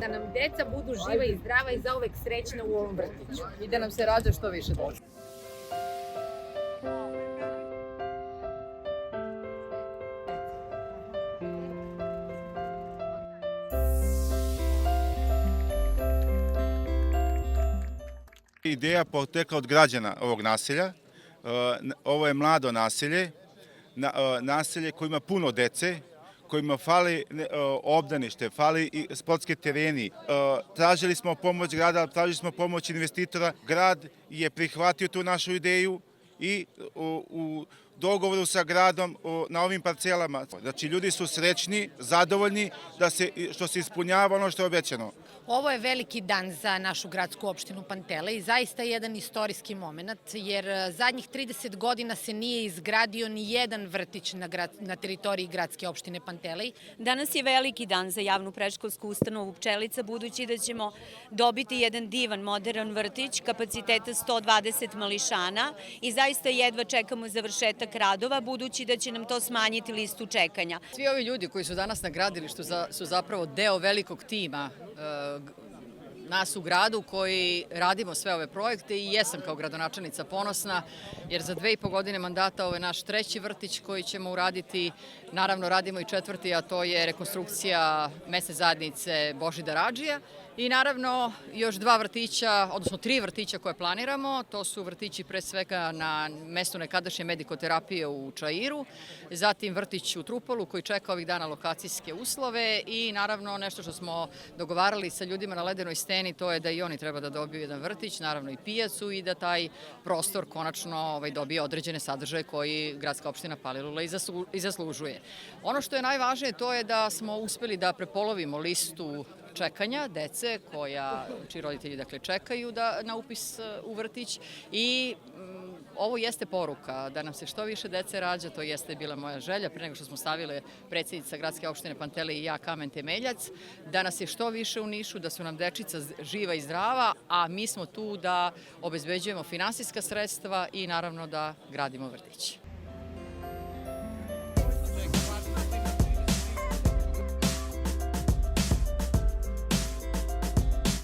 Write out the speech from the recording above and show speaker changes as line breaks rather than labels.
da nam deca budu živa i zdrava i zauvek srećna u ovom vrtiću.
I da nam se rađa što više dece.
Ideja potekla od građana ovog naselja. Ovo je mlado naselje, naselje koje ima puno dece, kojima fali obdanište, fali i sportske tereni. Tražili smo pomoć grada, tražili smo pomoć investitora. Grad je prihvatio tu našu ideju i u dogovoru sa gradom na ovim parcelama. Znači, ljudi su srećni, zadovoljni što se ispunjava ono što je obećano.
Ovo je veliki dan za našu gradsku opštinu Pantelej i zaista jedan istorijski moment, jer zadnjih 30 godina se nije izgradio ni jedan vrtić na teritoriji gradske opštine Pantelej.
Danas je veliki dan za javnu predškolsku ustanovu Pčelica, budući da ćemo dobiti jedan divan, modern vrtić kapaciteta 120 mališana i zaista jedva čekamo završetak radova, budući da će nam to smanjiti listu čekanja.
Svi ovi ljudi koji su danas na gradilištu su zapravo deo velikog tima nas u gradu koji radimo sve ove projekte i jesam kao gradonačelnica ponosna jer za 2,5 godine mandata ovo je naš 3. vrtić koji ćemo uraditi. Naravno radimo i 4., a to je rekonstrukcija mesne zajednice Božidar Adžija i naravno još 2 vrtića, odnosno 3 vrtića koje planiramo. To su vrtići pre svega na mestu nekadašnje medikoterapije u Čairu, zatim vrtić u Trupolu koji čeka ovih dana lokacijske uslove i naravno nešto što smo dogovarali sa ljudima na Ledenoj steni, to je da i oni treba da dobiju jedan vrtić, naravno i pijacu i da taj prostor konačno dobije određene sadržaje koji gradska opština Palilula i zaslužuje. Ono što je najvažnije to je da smo uspeli da prepolovimo listu čekanja dece čiji roditelji čekaju na upis u vrtić i ovo jeste poruka da nam se što više dece rađa, to jeste bila moja želja pre nego što smo stavile predsjednica gradske opštine Pantelej i ja kamen temeljac, da nas je što više u Nišu, da su nam dečica živa i zdrava, a mi smo tu da obezbeđujemo finansijska sredstva i naravno da gradimo vrtić.